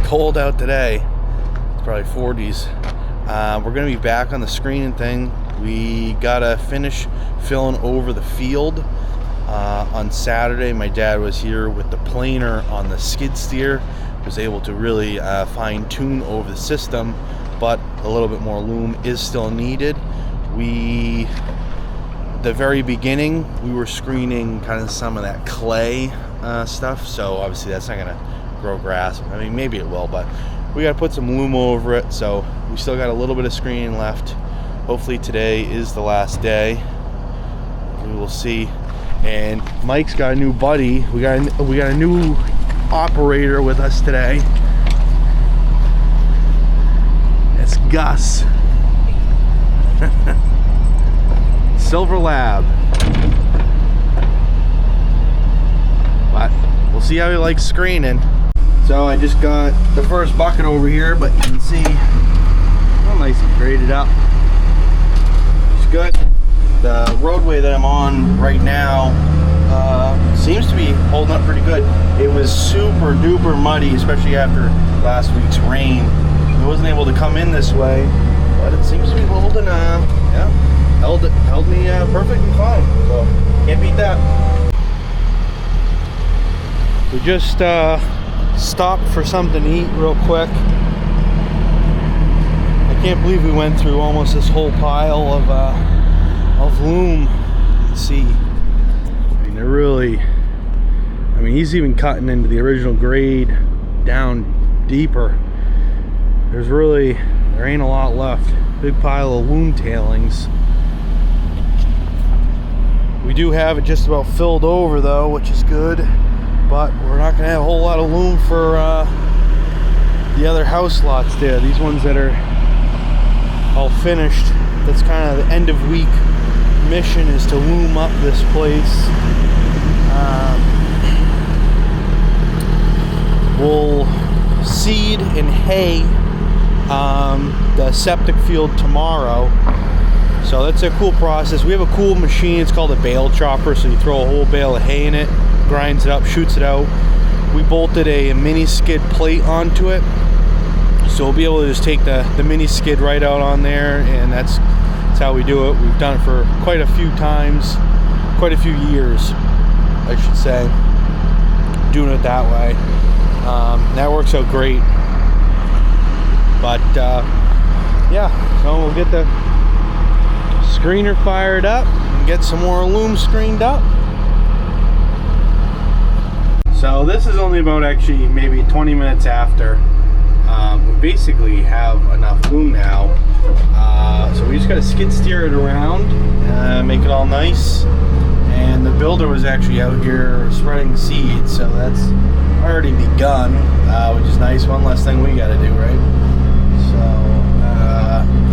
cold out today. It's probably 40s. We're gonna be back on the screening thing. We gotta finish filling over the field. On Saturday, my dad was here with the planer on the skid steer. Was able to really fine tune over the system, but a little bit more loom is still needed. The very beginning, we were screening kind of some of that clay stuff, so obviously that's not gonna grow grass. I mean, maybe it will, but we gotta put some loom over it, so we still got a little bit of screening left. Hopefully today is the last day. We will see. And Mike's got a new buddy. We got a new operator with us today. It's Gus. Silver Lab. But we'll see how he likes screening. So I just got the first bucket over here, but you can see how nice and graded up. It's good. The roadway that I'm on right now seems to be holding up pretty good. It was super duper muddy, especially after last week's rain. I wasn't able to come in this way, but it seems to be holding. Yeah, held me perfectly fine. So can't beat that. We just stopped for something to eat real quick. I can't believe we went through almost this whole pile of loom. Let's see. I mean, they're really. I mean, he's even cutting into the original grade down deeper. There ain't a lot left. Big pile of loom tailings. We do have it just about filled over though, which is good. But we're not gonna have a whole lot of loom for the other house lots there. These ones that are all finished. That's kind of the end of week mission, is to loom up this place. We'll seed and hay the septic field tomorrow. So that's a cool process. We have a cool machine. It's called a bale chopper. So you throw a whole bale of hay in it, grinds it up, shoots it out. We bolted a mini skid plate onto it. So we'll be able to just take the mini skid right out on there, and that's how we do it. We've done it for quite a few times, quite a few years, I should say, doing it that way. That works out great. But yeah, so we'll get the screener fired up and get some more loom screened up. So this is only about actually maybe 20 minutes after. We basically have enough loom now. So we just got to skid steer it around, make it all nice. And the builder was actually out here spreading seeds, so that's already begun, which is nice. One less thing we got to do, right? So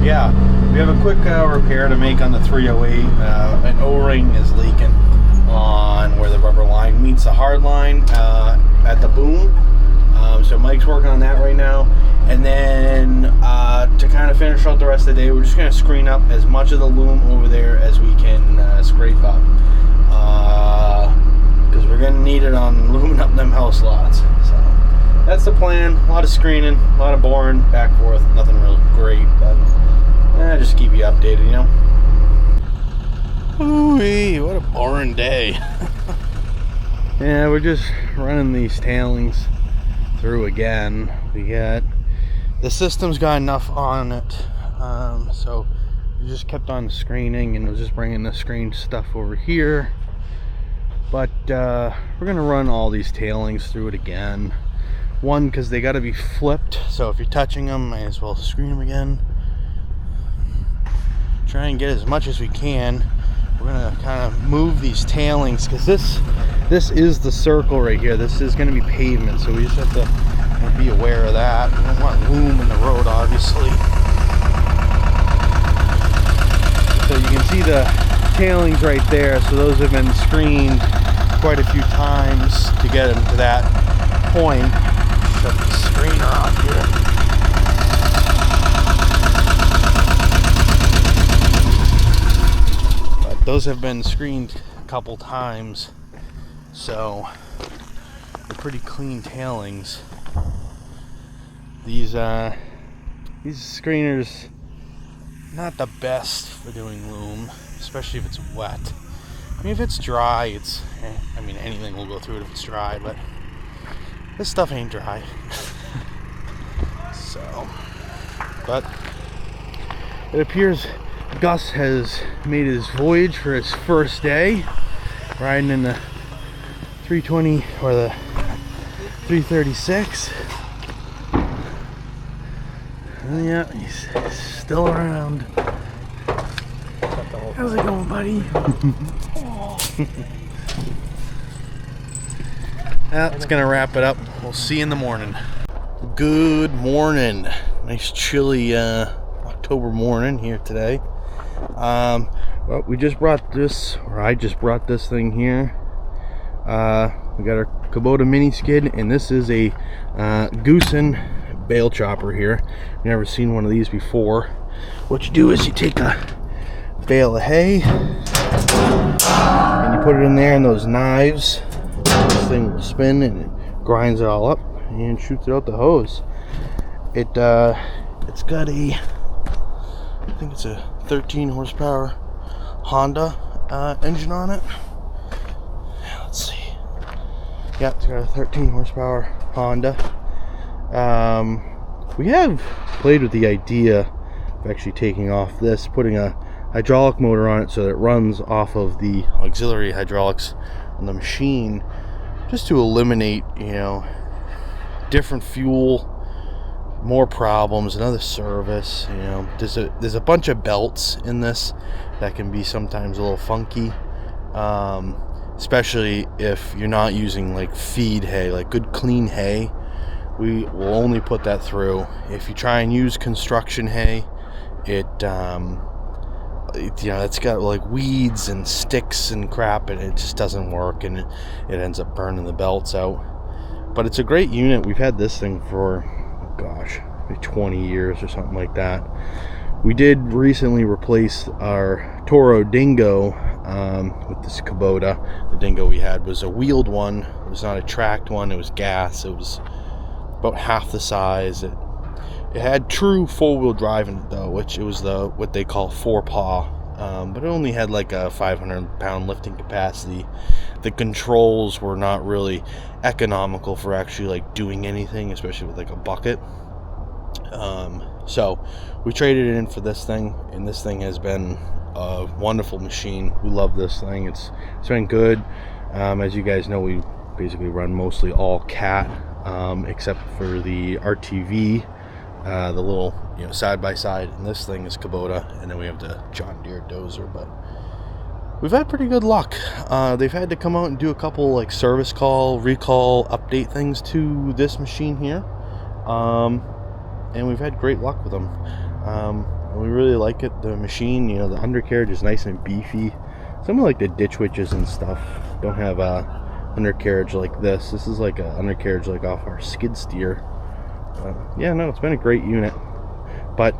yeah, we have a quick repair to make on the 308. An O-ring is leaking on where the rubber line meets the hard line at the boom. So Mike's working on that right now. And then to kind of finish out the rest of the day, we're just going to screen up as much of the loom over there as we can scrape up. Because we're going to need it on looming up them house lots. So that's the plan. A lot of screening, a lot of boring, back and forth. Nothing real great, but just keep you updated, you know. Ooh-wee, what a boring day. Yeah, we're just running these tailings through again. The system's got enough on it, so we just kept on screening, and was just bringing the screen stuff over here. But we're gonna run all these tailings through it again. One, because they got to be flipped, so if you're touching them, might as well screen them again. Try and get as much as we can. We're gonna kind of move these tailings, because this is the circle right here. This is going to be pavement, so we just have to be aware of that. We don't want loom in the road, obviously. So you can see the tailings right there. So those have been screened quite a few times to get them to that point. Shut the screener off here. Those have been screened a couple times, so they're pretty clean tailings. these screeners, not the best for doing loom, especially if it's wet. I mean, if it's dry, I mean, anything will go through it if it's dry, but this stuff ain't dry. So, but it appears Gus has made his voyage for his first day, riding in the 320 or the 336. And yeah, he's still around. How's it going, buddy? That's gonna wrap it up. We'll see you in the morning. Good morning. Nice chilly October morning here today. Well, we just brought this, or I just brought this thing here. We got our Kubota mini skid, and this is a Goosen bale chopper here. Never seen one of these before. What you do is you take a bale of hay and you put it in there, and those knives, this thing will spin and it grinds it all up and shoots it out the hose. It's got a, I think it's a 13 horsepower Honda engine on it. Let's see. Yeah, it's got a 13 horsepower Honda. We have played with the idea of actually taking off this, putting a hydraulic motor on it so that it runs off of the auxiliary hydraulics on the machine, just to eliminate, you know, different fuel, more problems, another service. You know, there's a bunch of belts in this that can be sometimes a little funky, especially if you're not using like feed hay, like good clean hay. We will only put that through. If you try and use construction hay, it you know, it's got like weeds and sticks and crap, and it just doesn't work, and it ends up burning the belts out. But it's a great unit. We've had this thing for, oh gosh, maybe 20 years or something like that. We did recently replace our Toro Dingo with this Kubota. The Dingo we had was a wheeled one. It was not a tracked one. It was gas. It was about half the size. It had true four-wheel drive in it though, which it was what they call four-paw, but it only had like a 500-pound lifting capacity. The controls were not really economical for actually like doing anything, especially with like a bucket. So we traded it in for this thing, and this thing has been a wonderful machine. We love this thing. It's been good. As you guys know, we basically run mostly all cat, except for the RTV, the little, you know, side by side, and this thing is Kubota, and then we have the John Deere dozer. But we've had pretty good luck. They've had to come out and do a couple like service call, recall, update things to this machine here, and we've had great luck with them. We really like it. The machine, you know, the undercarriage is nice and beefy. Some of like the ditch witches and stuff don't have a undercarriage like this. This is like an undercarriage like off our skid steer. Yeah, no, it's been a great unit. But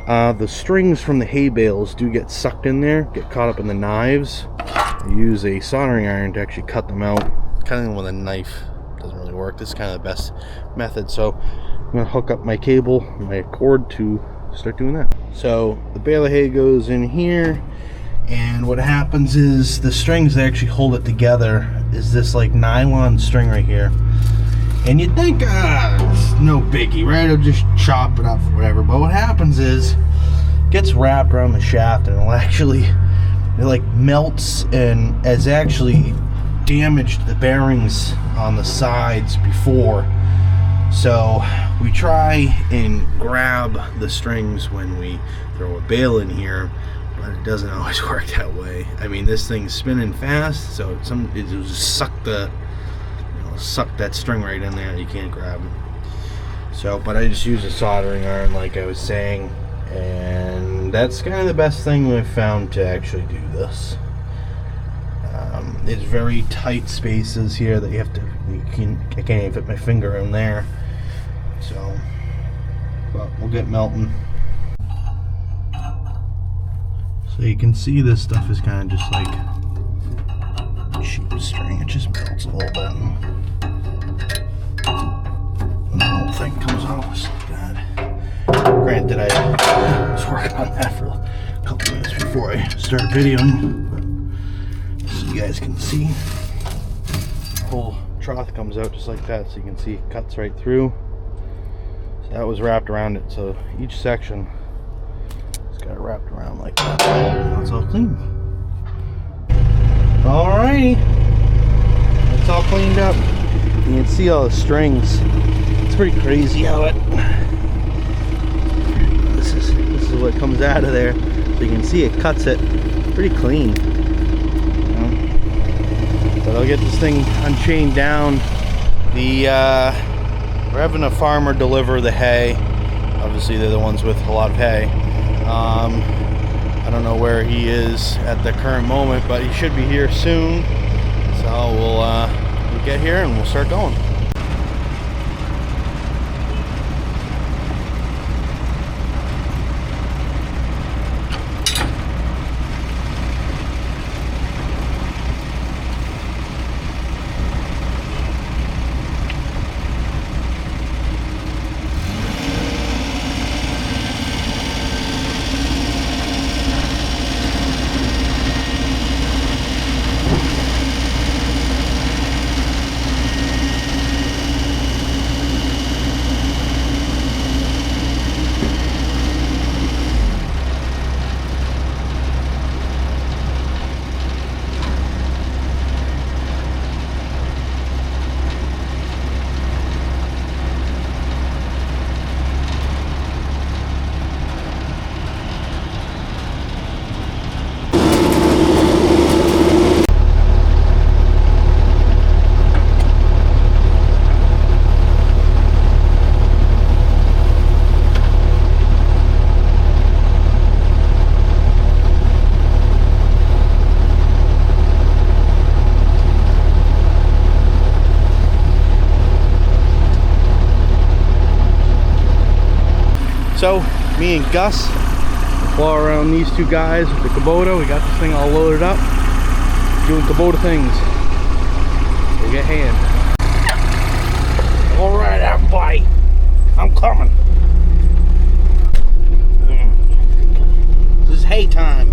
the strings from the hay bales do get sucked in there, get caught up in the knives. I use a soldering iron to actually cut them out. Cutting them with a knife doesn't really work. This is kind of the best method. So I'm gonna hook up my cable, my cord, to start doing that. So the bale of hay goes in here, and what happens is the strings that actually hold it together is this like nylon string right here. And you'd think, it's no biggie, right? I'll just chop it up or whatever. But what happens is, it gets wrapped around the shaft, and it like melts and has actually damaged the bearings on the sides before. So we try and grab the strings when we throw a bale in here, but it doesn't always work that way. I mean, this thing's spinning fast, so it'll just suck that string right in there, and you can't grab it. So, but I just use a soldering iron like I was saying, and that's kind of the best thing we've found to actually do this. It's very tight spaces here that I can't even fit my finger in there. So, but we'll get melting. So you can see this stuff is kind of just like cheap string. It just melts a little bit. thing comes off just like that. Granted, I was working on that for a couple minutes before I started videoing, so you guys can see. The whole trough comes out just like that, so you can see it cuts right through. So that was wrapped around it, so each section just got it wrapped around like that. Now it's all clean. Alrighty, it's all cleaned up. You can see all the strings. It's pretty crazy how it. This is what comes out of there. So you can see it cuts it pretty clean. But I'll get this thing unchained down. We're having a farmer deliver the hay. Obviously they're the ones with a lot of hay. I don't know where he is at the current moment, but he should be here soon. So we'll get here and we'll start going. So, me and Gus fly around these two guys with the Kubota. We got this thing all loaded up, doing Kubota things. We'll get hand. All right, everybody, I'm coming. This is hay time.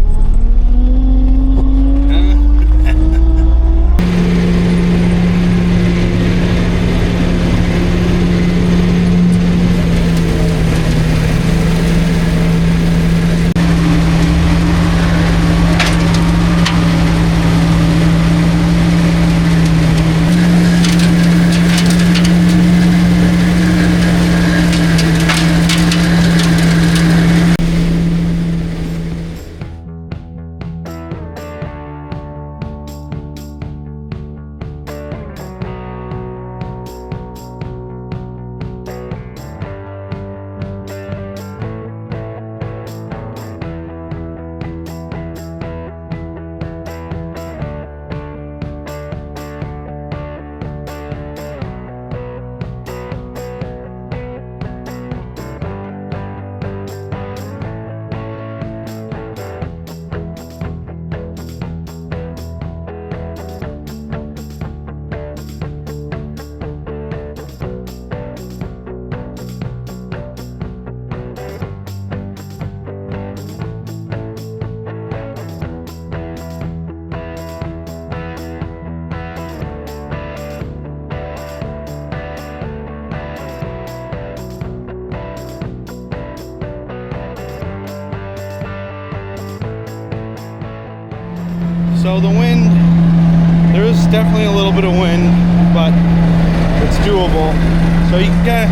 So the wind, there is definitely a little bit of wind, but it's doable. So you can kind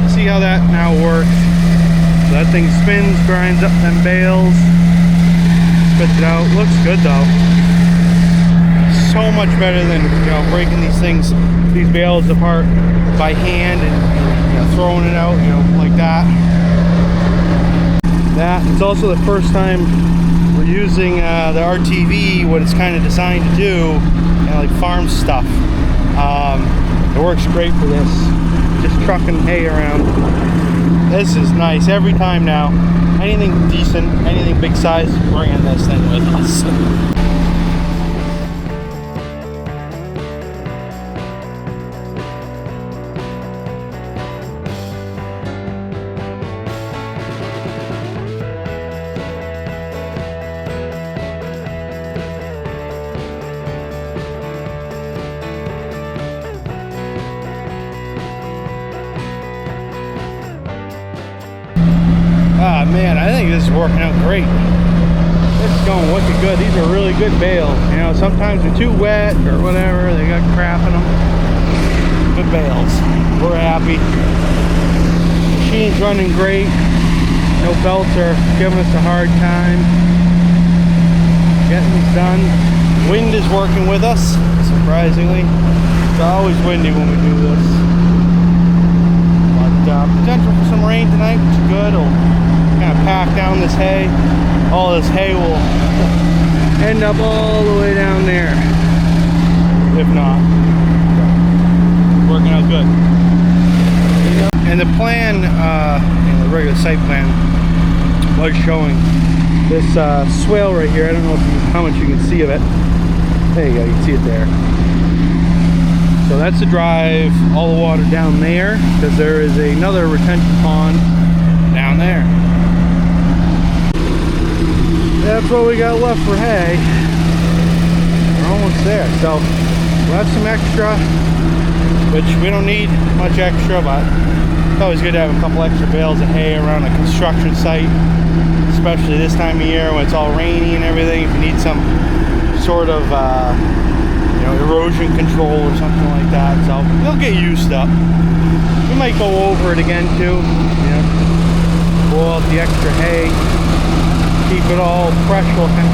of see how that now works. So that thing spins, grinds up them bales, spits it out. Looks good though. So much better than, you know, breaking these things, these bales apart by hand and, you know, throwing it out, you know, like that. It's also the first time we're using the RTV, what it's kind of designed to do, you know, like farm stuff. It works great for this, just trucking hay around. This is nice every time now. Anything decent, anything big size, bringing this thing with us. man, I think this is working out great. This is going wicked good. These are really good bales. You know, sometimes they're too wet or whatever. They got crap in them. Good bales. We're happy. Machine's running great. No belts are giving us a hard time. Getting this done. Wind is working with us, surprisingly. It's always windy when we do this. But potential for some rain tonight, which is good. It'll kind of pack down this hay. All this hay will end up all the way down there. If not, working out good. And the plan, the regular site plan, was showing this swale right here. I don't know how much you can see of it. There you go, you can see it there. So that's to drive all the water down there, because there is another retention pond down there. That's what we got left for hay. We're almost there. So we'll have some extra, which we don't need much extra, but it's always good to have a couple extra bales of hay around a construction site, especially this time of year when it's all rainy and everything. If you need some sort of erosion control or something like that, so they'll get used up. We might go over it again too, pull out the extra hay, keep it all fresh looking.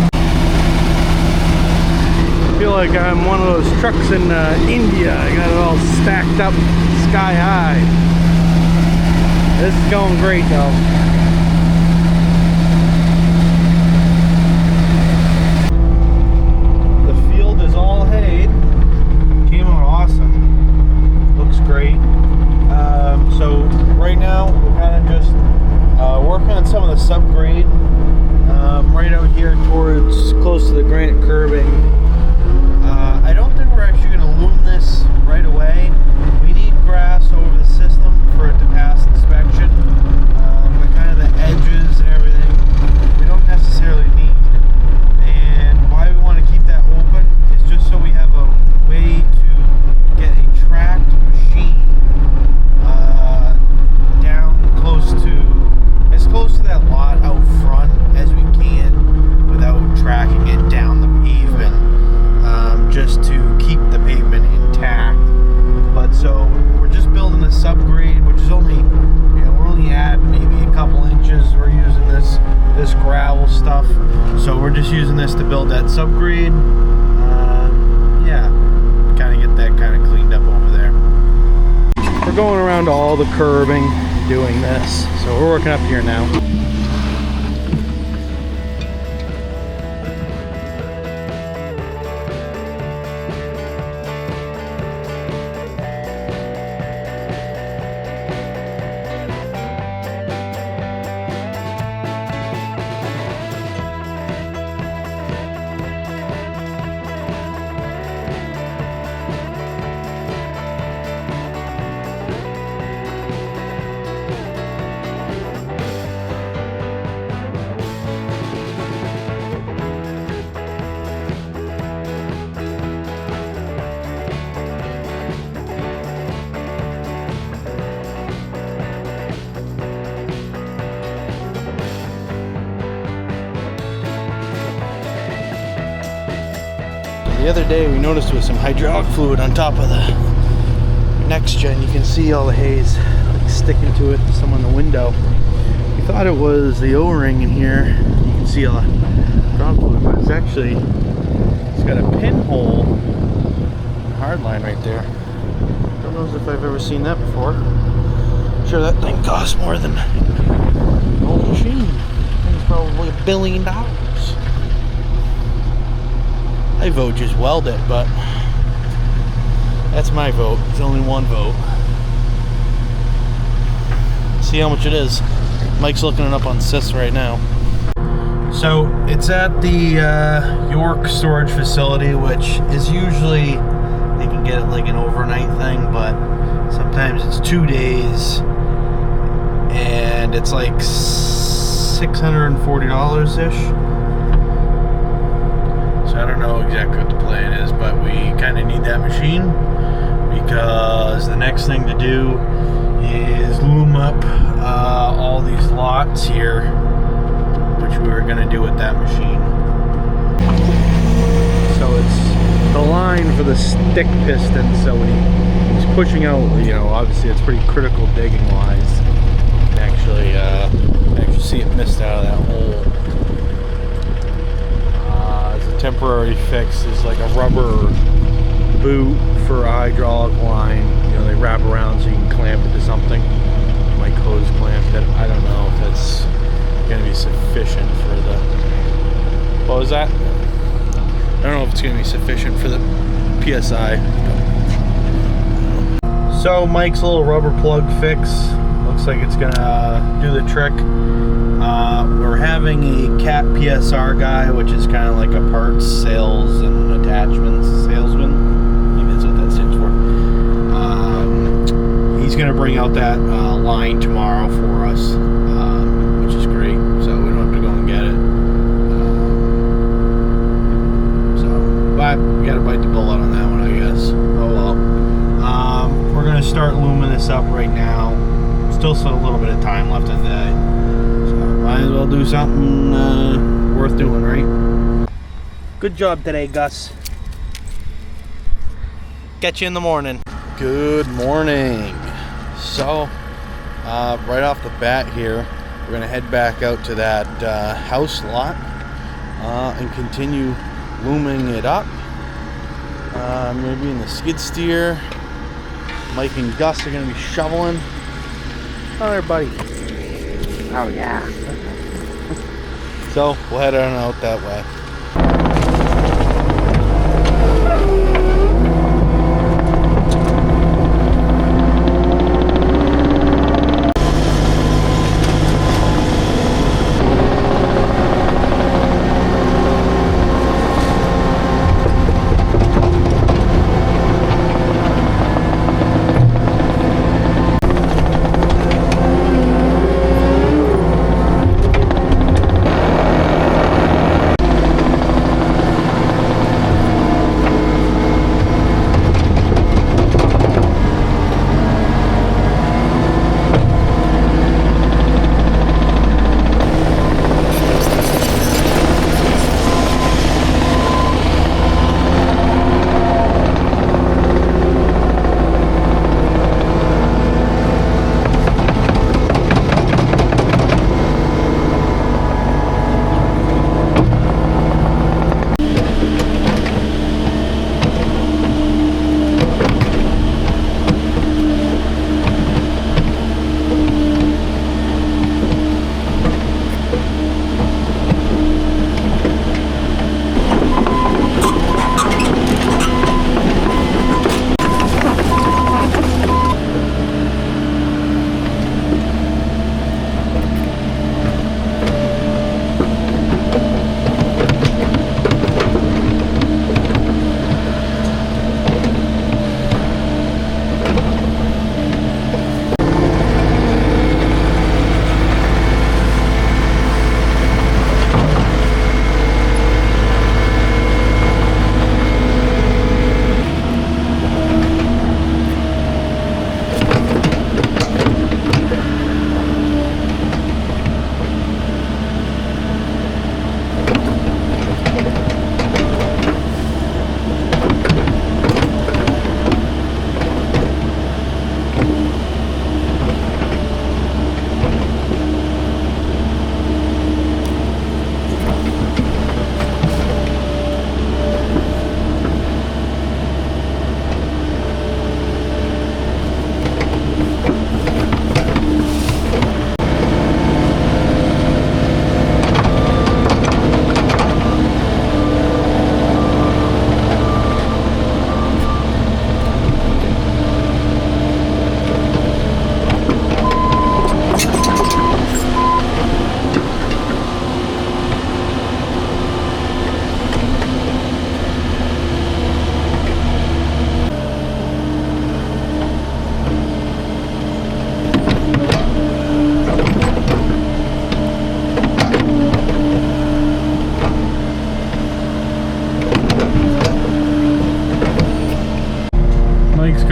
I feel like I'm one of those trucks in India. I got it all stacked up sky high. This is going great though. All hay. Came out awesome. Looks great. So right now we're kind of just working on some of the subgrade right out here towards close to the granite curbing. I don't think we're actually going to loom this right away. We need grass over the system for it to pass inspection. But kind of the edges and everything we don't necessarily need. And why we want to keep that open is just so we have a way to get a tracked machine down as close to that lot out front as we can without tracking it down the pavement, just to keep the pavement intact. But so we're just building a subgrade, which is only, we're only at maybe a couple inches. We're using this gravel stuff, so we're just using this to build that subgrade. Kind of get that kind of cleaned up over there. We're going around all the curbing doing this, so we're working up here now. The other day we noticed there was some hydraulic fluid on top of the next gen. You can see all the haze like sticking to it, some on the window. We thought it was the O-ring in here. You can see all the hydraulic fluid, but it's actually, it's got a pinhole hard line right there. Don't know if I've ever seen that before. I'm sure that thing costs more than an old machine. I think it's probably $1 billion. I vote just weld it, but that's my vote. It's only one vote. See how much it is. Mike's looking it up on SIS right now. So it's at the York storage facility, which is usually, they can get it like an overnight thing, but sometimes it's 2 days and it's like $640-ish. So I don't know exactly what the plan is, but we kind of need that machine. because the next thing to do is loom up all these lots here, which we were going to do with that machine. So it's the line for the stick piston, so when he's pushing out, you know, obviously it's pretty critical digging wise. You can actually see it missed out of that hole. As a temporary fix is like a rubber boot for a hydraulic line. You know, they wrap around so you can clamp it to something. Like hose clamp it. I don't know if that's going to be sufficient for the... What was that? I don't know if it's going to be sufficient for the PSI. So Mike's little rubber plug fix looks like it's going to do the trick. We're having a CAT PSR guy, which is kind of like a parts sales and attachments salesman. Maybe that's what that stands for. He's going to bring out that line tomorrow for us, which is great. So we don't have to go and get it. But we got to bite the bullet on that one, I guess. Oh well. We're going to start looming this up right now. Still a little bit of time left in the day. Might as well do something worth doing, right? Good job today, Gus. Catch you in the morning. Good morning. So, right off the bat here, we're going to head back out to that house lot and continue looming it up. I'm going to be in the skid steer. Mike and Gus are going to be shoveling. Oh, there, buddy. Oh, yeah. So, we'll head on out that way.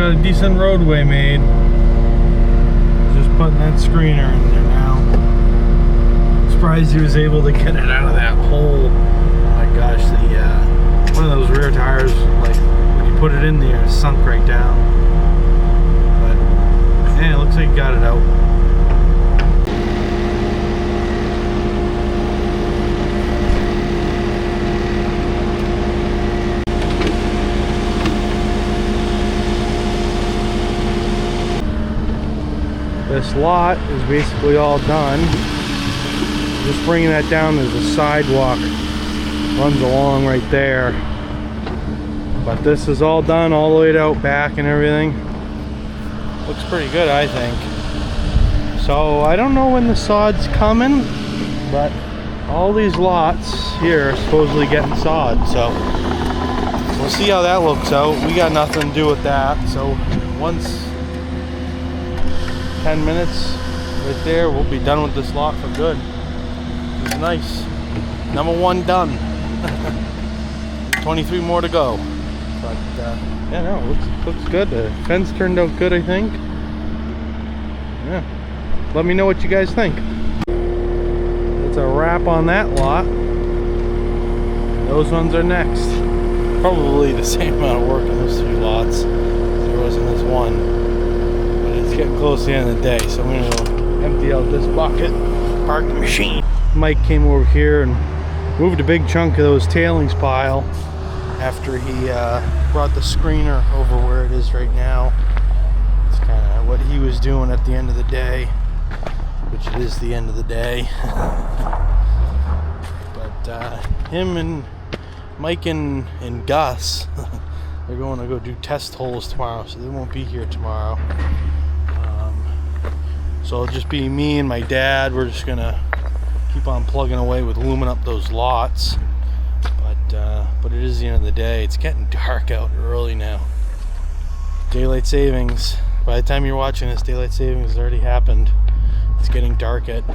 got a decent roadway made. Just putting that screener in there now. Surprised he was able to get it out of that hole. Oh my gosh, the one of those rear tires, like when you put it in there, it sunk right down. But yeah, it looks like he got it out. This lot is basically all done. Just bringing that down, there's a sidewalk runs along right there. But this is all done, all the way out back and everything. Looks pretty good, I think. So I don't know when the sod's coming, but all these lots here are supposedly getting sod. So we'll see how that looks out. We got nothing to do with that. So once 10 minutes right there, we'll be done with this lot for good. It's nice. Number 1 done. 23 more to go. But yeah, no, looks good. The fence turned out good, I think. Yeah. Let me know what you guys think. It's a wrap on that lot. Those ones are next. Probably the same amount of work in those 3 lots as there was in this one. But it's getting close to the end of the day, so I'm going to empty out this bucket, park the machine. Mike came over here and moved a big chunk of those tailings pile after he brought the screener over where it is right now. It's kind of what he was doing at the end of the day, which it is the end of the day. But him and Mike and Gus, they're going to go do test holes tomorrow, so they won't be here tomorrow. So it'll just be me and my dad. We're just gonna keep on plugging away with looming up those lots. But it is the end of the day. It's getting dark out early now. Daylight savings. By the time you're watching this, daylight savings has already happened. It's getting dark at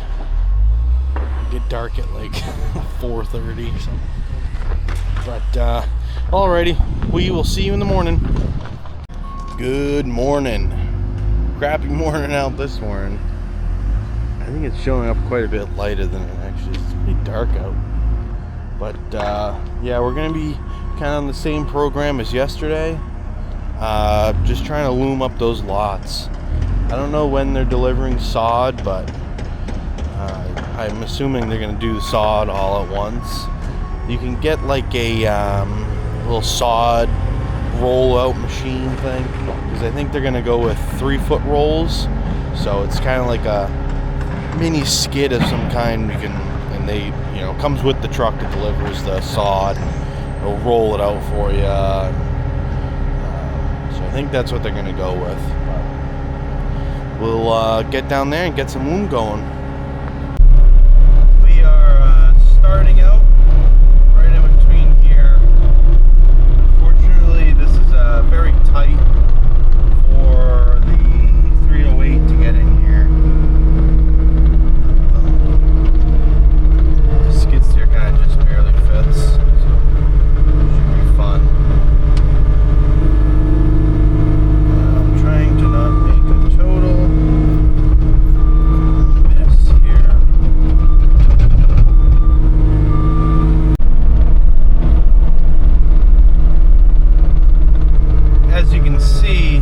like 4:30 or something. But alrighty, we will see you in the morning. Good morning. Crappy morning out this morning. I think it's showing up quite a bit lighter than it actually is. It's pretty dark out. But yeah, we're gonna be kind of on the same program as yesterday. Just trying to loom up those lots. I don't know when they're delivering sod, but I'm assuming they're gonna do the sod all at once. You can get like a little sod roll-out machine thing, because I think they're gonna go with 3-foot rolls. So it's kind of like a mini skid of some kind. And they, you know, comes with the truck that delivers the sod. It'll roll it out for you. So I think that's what they're gonna go with. But we'll get down there and get some loom going. We are starting out right in between here. Unfortunately, this is very tight for the 308 to get in here. The skid steer kind of just barely fits, so it should be fun. I'm trying to not make a total mess here. As you can see,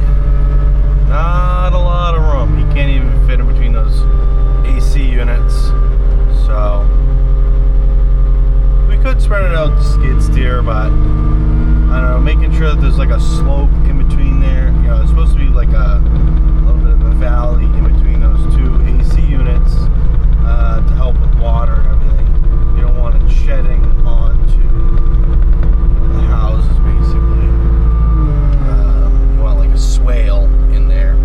not a lot of room. He can't even fit in between those AC units. So we could spread it out to skid steer, but I don't know, making sure that there's like a slope in between there. You know, it's supposed to be like a little bit of a valley in between those 2 AC units to help with water and everything. You don't want it shedding onto the houses, basically. You want like a swale in there.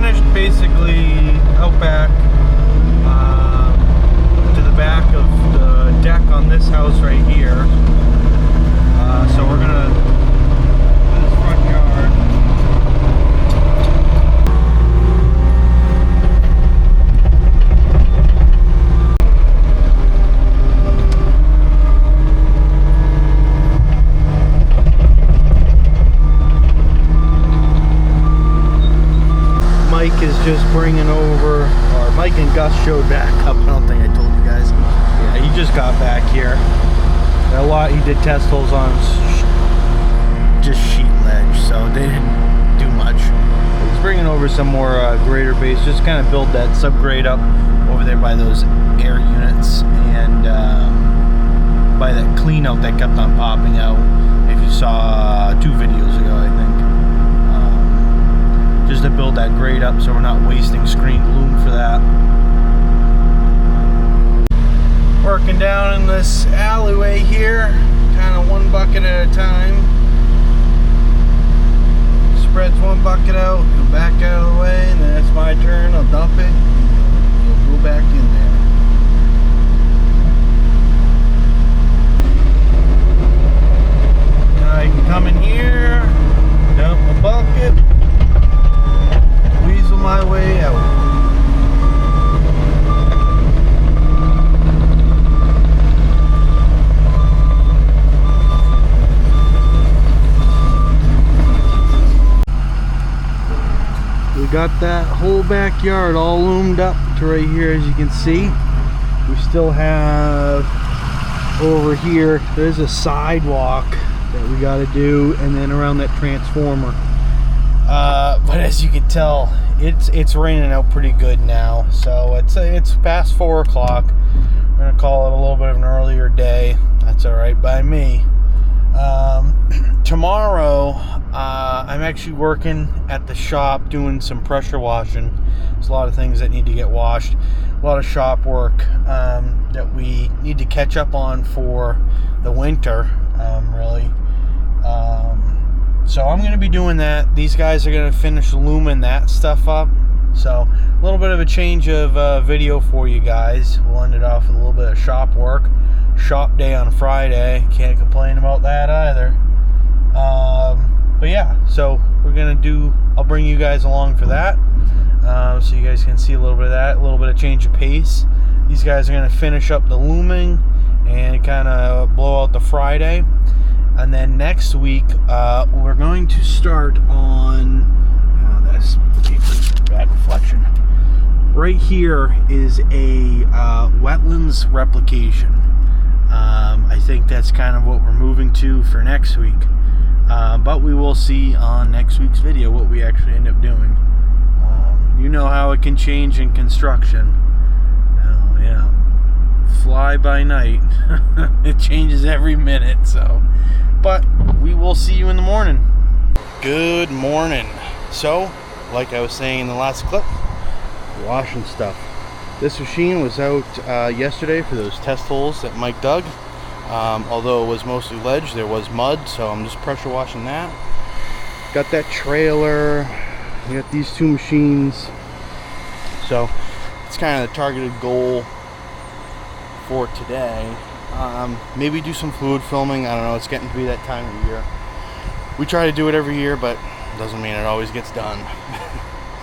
finished basically out back to the back of the deck on this house right here. So we're gonna do this front yard. Mike is just bringing over, or Mike and Gus showed back up. I don't think I told you guys. Yeah, he just got back here. A lot, he did test holes on just sheet ledge, so they didn't do much. He's bringing over some more grader base, just kind of build that subgrade up over there by those air units and by that clean out that kept on popping out. If you saw 2 videos ago, I think. Just to build that grade up so we're not wasting screen loom for that. Working down in this alleyway here, kind of 1 bucket at a time. Spreads 1 bucket out, go back out of the way, and then it's my turn. I'll dump it, and you'll go back in there. Now you can come in here, dump a bucket, weasel my way out. We got that whole backyard all loomed up to right here, as you can see. We still have over here, there's a sidewalk that we got to do, and then around that transformer. But as you can tell, it's raining out pretty good now, so it's past 4 o'clock. We're gonna call it a little bit of an earlier day. That's all right by me. Tomorrow, I'm actually working at the shop doing some pressure washing. There's a lot of things that need to get washed, a lot of shop work that we need to catch up on for the winter, really. So I'm going to be doing that. These guys are going to finish looming that stuff up. So a little bit of a change of video for you guys. We'll end it off with a little bit of shop work. Shop day on Friday. Can't complain about that either. But yeah, so we're going to do, I'll bring you guys along for that. So you guys can see a little bit of that, a little bit of change of pace. These guys are going to finish up the looming and kind of blow out the Friday. And then next week, we're going to start on, that's bad reflection. Right here is a wetlands replication. I think that's kind of what we're moving to for next week. But we will see on next week's video what we actually end up doing. You know how it can change in construction. Oh, yeah. Fly by night. It changes every minute, so. But we will see you in the morning. Good morning. So, like I was saying in the last clip, washing stuff. This machine was out yesterday for those test holes that Mike dug. Although it was mostly ledge, there was mud, so I'm just pressure washing that. Got that trailer. We got these 2 machines. So it's kind of the targeted goal for today. Maybe do some fluid filming. I don't know, it's getting to be that time of year. We try to do it every year, but it doesn't mean it always gets done.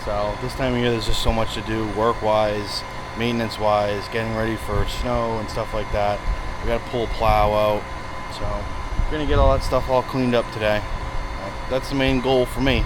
So this time of year there's just so much to do, work wise, maintenance wise, getting ready for snow and stuff like that. We got to pull a plow out, so we're gonna get all that stuff all cleaned up today. That's the main goal for me.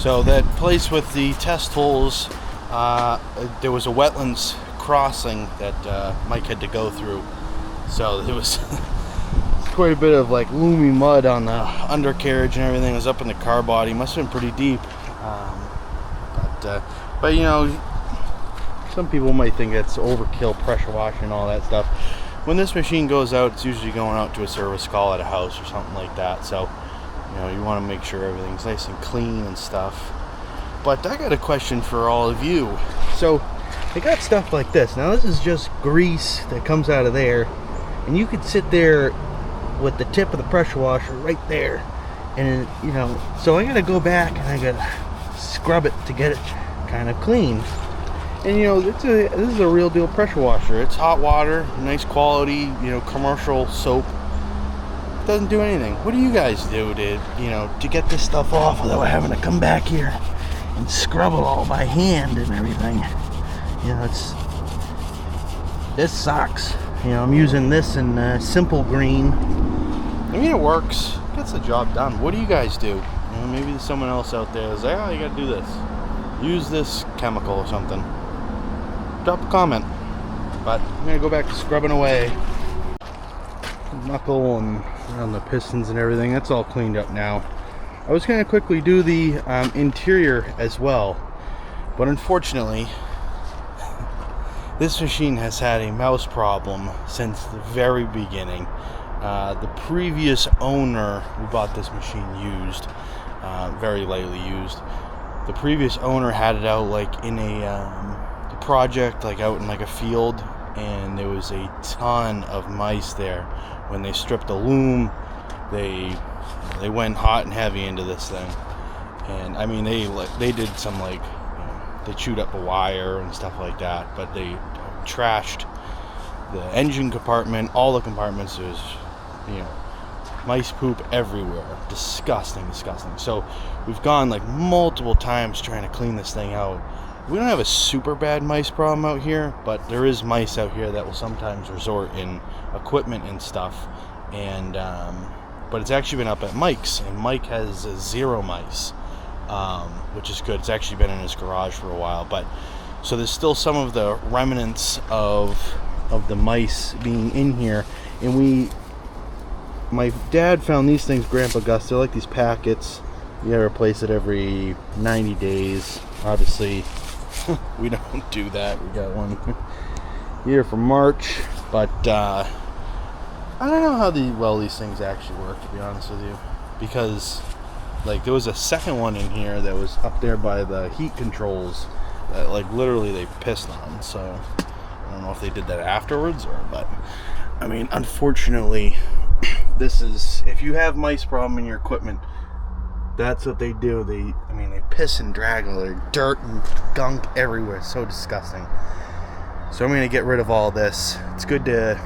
So that place with the test holes, there was a wetlands crossing that Mike had to go through. So there was quite a bit of like looming mud on the undercarriage and everything. It was up in the car body. Must have been pretty deep. But you know, some people might think it's overkill pressure washing and all that stuff. When this machine goes out, it's usually going out to a service call at a house or something like that. So, you know, you want to make sure everything's nice and clean and stuff. But I got a question for all of you. So, they got stuff like this. Now, this is just grease that comes out of there. And you could sit there with the tip of the pressure washer right there. And, you know, so I got to go back and I got to scrub it to get it kind of clean. And you know, this is a real deal pressure washer. It's hot water, nice quality, you know, commercial soap. It doesn't do anything. What do you guys do to, you know, to get this stuff off without having to come back here and scrub it all by hand and everything? You know, this sucks. You know, I'm using this in simple green. I mean, it works. It gets the job done. What do you guys do? You know, maybe there's someone else out there that's like, oh, you gotta do this. Use this chemical or something. Drop a comment. But I'm gonna go back to scrubbing away. Knuckle and around the pistons and everything. That's all cleaned up now. I was gonna quickly do the interior as well, but unfortunately, this machine has had a mouse problem since the very beginning. The previous owner who bought this machine used, very lightly used. The previous owner had it out like in a project, like out in like a field, and there was a ton of mice there. When they stripped the loom, they went hot and heavy into this thing. And I mean, they did some like, you know, they chewed up a wire and stuff like that, but they trashed the engine compartment, all the compartments. There's, you know, mice poop everywhere. Disgusting. So we've gone like multiple times trying to clean this thing out. We don't have a super bad mice problem out here, but there is mice out here that will sometimes resort in equipment and stuff. And but it's actually been up at Mike's, and Mike has 0 mice, which is good. It's actually been in his garage for a while, but so there's still some of the remnants of the mice being in here. And my dad found these things, Grandpa Gus. They're like these packets. You gotta replace it every 90 days. Obviously, we don't do that. We got one here for March, but I don't know how these things actually work, to be honest with you, because like there was a second one in here that was up there by the heat controls that like literally they pissed on. So I don't know if they did that afterwards but I mean, unfortunately, this is, if you have mice problem in your equipment, that's what they do. They piss and drag all their dirt and gunk everywhere. It's so disgusting. So I'm going to get rid of all this. It's good to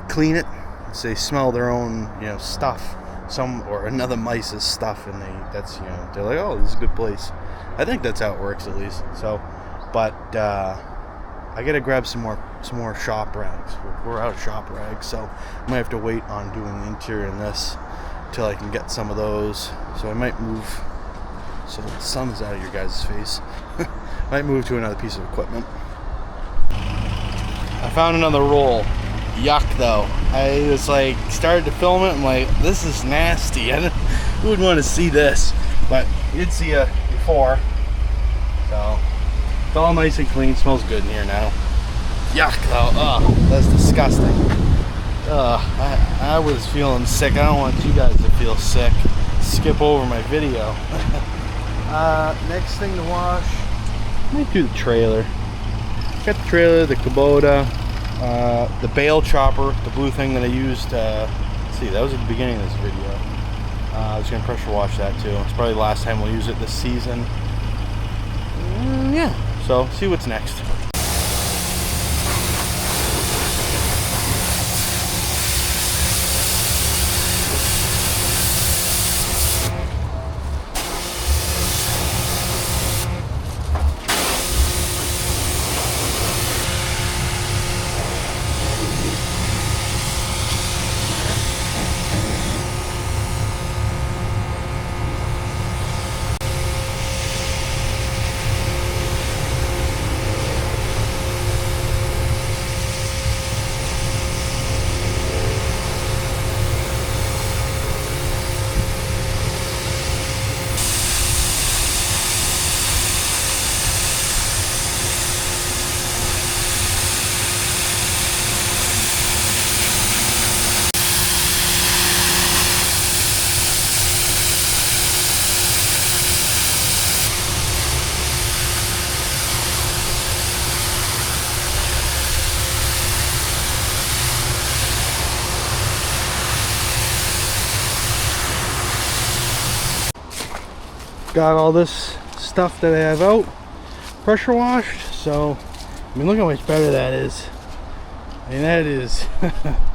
clean it so they smell their own, you know, stuff, or another mice's stuff, and they're like, oh, this is a good place. I think that's how it works, at least. So, but I gotta grab some more shop rags. We're out of shop rags, so I might have to wait on doing the interior in this till I can get some of those. So I might move, so the sun's out of your guys' face. Might move to another piece of equipment. I found another roll. Yuck, though. I was like, started to film it. I'm like, this is nasty. Who would want to see this? But you did see it before. So it's all nice and clean. Smells good in here now. Yuck, though. Ugh, that's disgusting. I was feeling sick. I don't want you guys to feel sick. Skip over my video. Next thing to wash, I might do the trailer. Got the trailer, the Kubota, the bale chopper, the blue thing that I used. Let's see, that was at the beginning of this video. I was gonna pressure wash that too. It's probably the last time we'll use it this season. Yeah, so see what's next. got all this stuff that I have out pressure washed. So I mean, look how much better that is. I mean, that is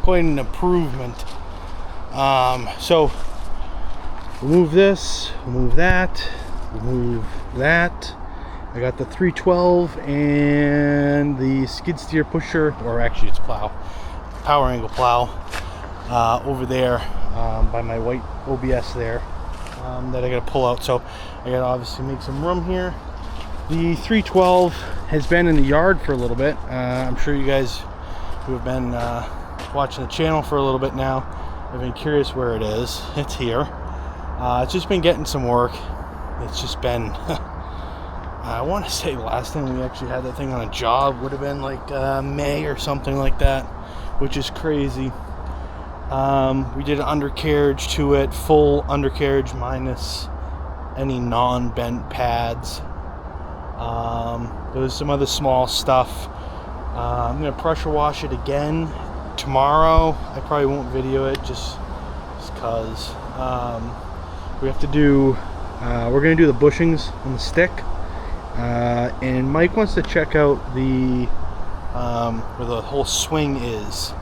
quite an improvement. So remove this, remove that, remove that. I got the 312 and the skid steer pusher, or actually it's plow, power angle plow, over there by my white OBS there, that I gotta pull out. So I gotta obviously make some room here. The 312 has been in the yard for a little bit. I'm sure you guys who have been watching the channel for a little bit now have been curious where it is. It's here. It's just been getting some work. It's just been I want to say last time we actually had that thing on a job would have been like May or something like that, which is crazy. We did an undercarriage to it, full undercarriage minus any non-bent pads. There was some other small stuff. I'm going to pressure wash it again tomorrow. I probably won't video it just because we have to do, we're going to do the bushings on the stick. And Mike wants to check out the where the whole swing is.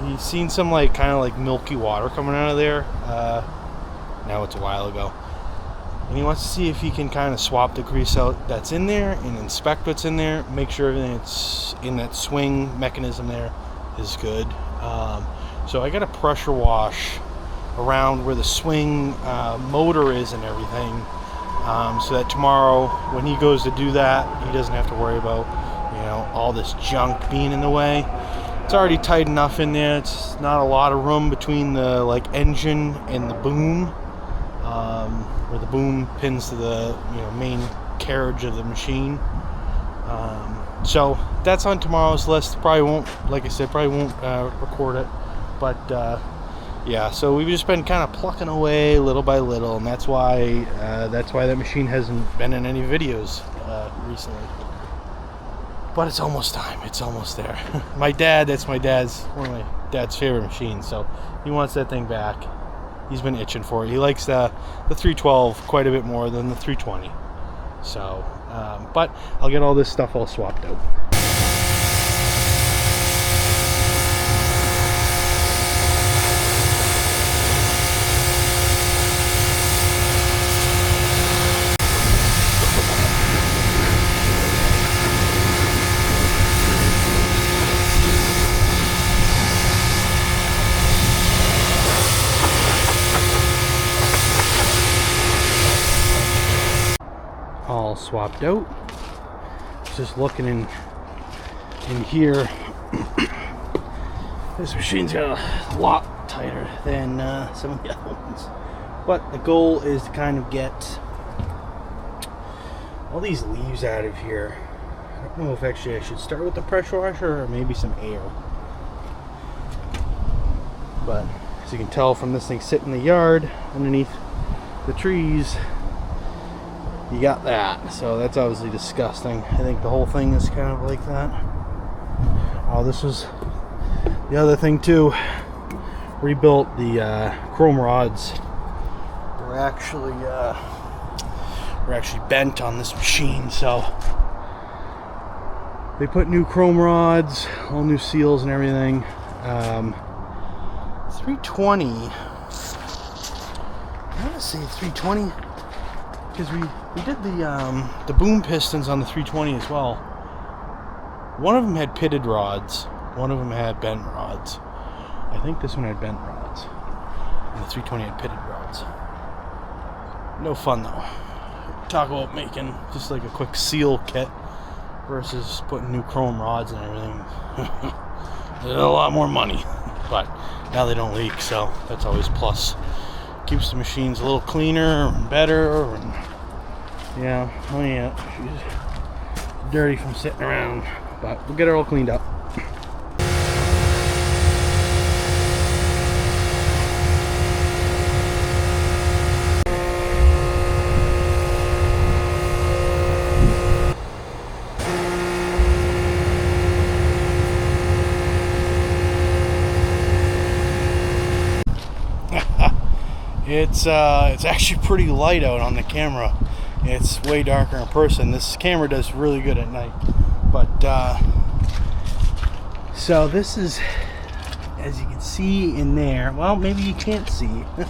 He's seen some like kind of like milky water coming out of there. Now it's a while ago, and he wants to see if he can kind of swap the grease out that's in there and inspect what's in there, make sure everything that's in that swing mechanism there is good. So I got to pressure wash around where the swing motor is and everything. So that tomorrow when he goes to do that, he doesn't have to worry about, you know, all this junk being in the way. It's already tight enough in there. It's not a lot of room between the like engine and the boom, where the boom pins to the, you know, main carriage of the machine. So that's on tomorrow's list. Probably won't, like I said, probably won't record it, but yeah, so we've just been kind of plucking away little by little, and that's why that machine hasn't been in any videos recently. But it's almost time. It's almost there. That's one of my dad's favorite machines, so he wants that thing back. He's been itching for it. He likes the 312 quite a bit more than the 320. So, but I'll get all this stuff all swapped out. All swapped out. Just looking in here, this machine's got a lot tighter than some of the other ones, but the goal is to kind of get all these leaves out of here. I don't know if actually I should start with the pressure washer or maybe some air, but as you can tell from this thing sitting in the yard underneath the trees, you got that. So that's obviously disgusting. I think the whole thing is kind of like that. Oh, this was the other thing too. Rebuilt the chrome rods. We're actually bent on this machine, so they put new chrome rods, all new seals and everything. 320. I want to say 320. Because we did the boom pistons on the 320 as well. One of them had pitted rods, one of them had bent rods. I think this one had bent rods, and the 320 had pitted rods. No fun though. Talk about making just like a quick seal kit versus putting new chrome rods and everything. A lot more money, but now they don't leak, so that's always a plus. Keeps the machines a little cleaner and better, and yeah, oh yeah, she's dirty from sitting around, but we'll get her all cleaned up. It's actually pretty light out on the camera. It's way darker in person. This camera does really good at night. But so this is, as you can see in there, well, maybe you can't see. I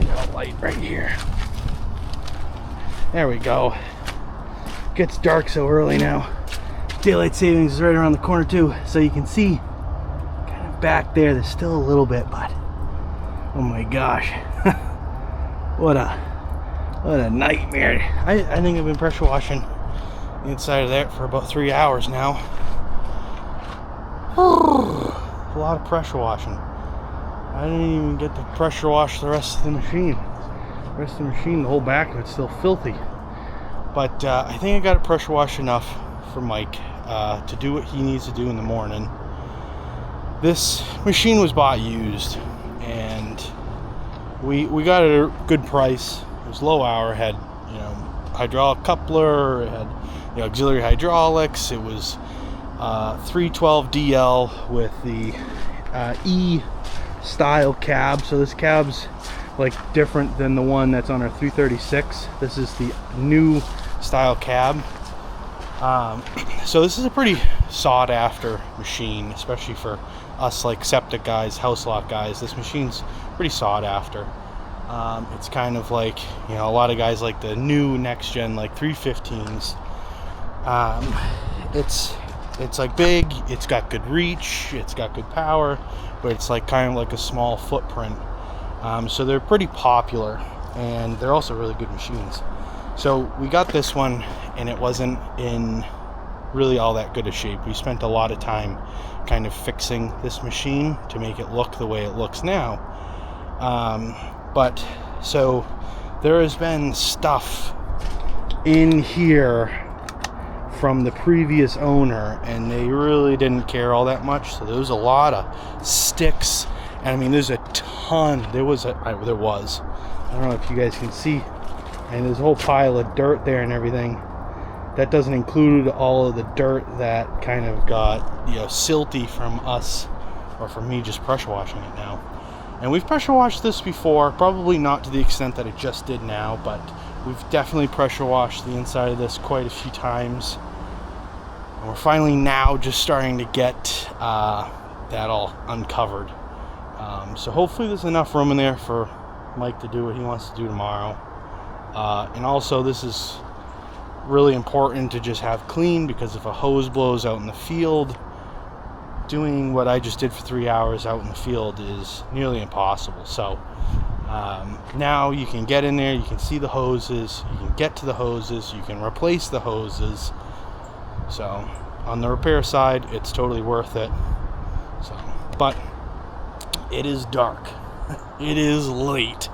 got a light right here. There we go. Gets dark so early now. Daylight savings is right around the corner too, so you can see kind of back there. There's still a little bit, but oh my gosh, what a nightmare. I think I've been pressure washing the inside of there for about 3 hours now. A lot of pressure washing. I didn't even get to pressure wash the rest of the machine. The rest of the machine, the whole back of it's still filthy. But I think I got it pressure washed enough for Mike to do what he needs to do in the morning. This machine was bought used, and we got it at a good price. It was low hour, it had, you know, hydraulic coupler, it had, you know, auxiliary hydraulics. It was 312 DL with the E style cab. So this cab's like different than the one that's on our 336. This is the new style cab. So this is a pretty sought after machine, especially for us like septic guys, house lot guys. This machine's pretty sought after. It's kind of like, you know, a lot of guys like the new next gen like 315s. It's like big, it's got good reach, it's got good power, but it's like kind of like a small footprint. So they're pretty popular, and they're also really good machines. So we got this one, and it wasn't in really all that good a shape. We spent a lot of time kind of fixing this machine to make it look the way it looks now. But so there has been stuff in here from the previous owner, and they really didn't care all that much. So there was a lot of sticks, and I mean there's a ton. There was I don't know if you guys can see, and there's a whole pile of dirt there and everything. That doesn't include all of the dirt that kind of got, you know, silty from us, or from me just pressure washing it now. And we've pressure washed this before, probably not to the extent that it just did now, but we've definitely pressure washed the inside of this quite a few times. And we're finally now just starting to get that all uncovered. So hopefully there's enough room in there for Mike to do what he wants to do tomorrow. And also this is really important to just have clean, because if a hose blows out in the field, doing what I just did for 3 hours out in the field is nearly impossible. So now you can get in there, you can see the hoses, you can get to the hoses, you can replace the hoses. So on the repair side, it's totally worth it. So, but it is dark. It is late.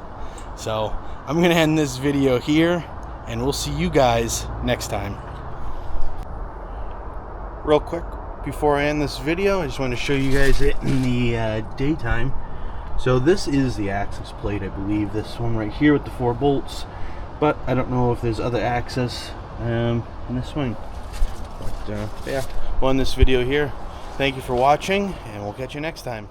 So I'm going to end this video here, and we'll see you guys next time. Real quick, before I end this video, I just want to show you guys it in the daytime. So this is the access plate, I believe, this one right here with the 4 bolts, but I don't know if there's other access in this one. But yeah, we'll end this video here. Thank you for watching, and we'll catch you next time.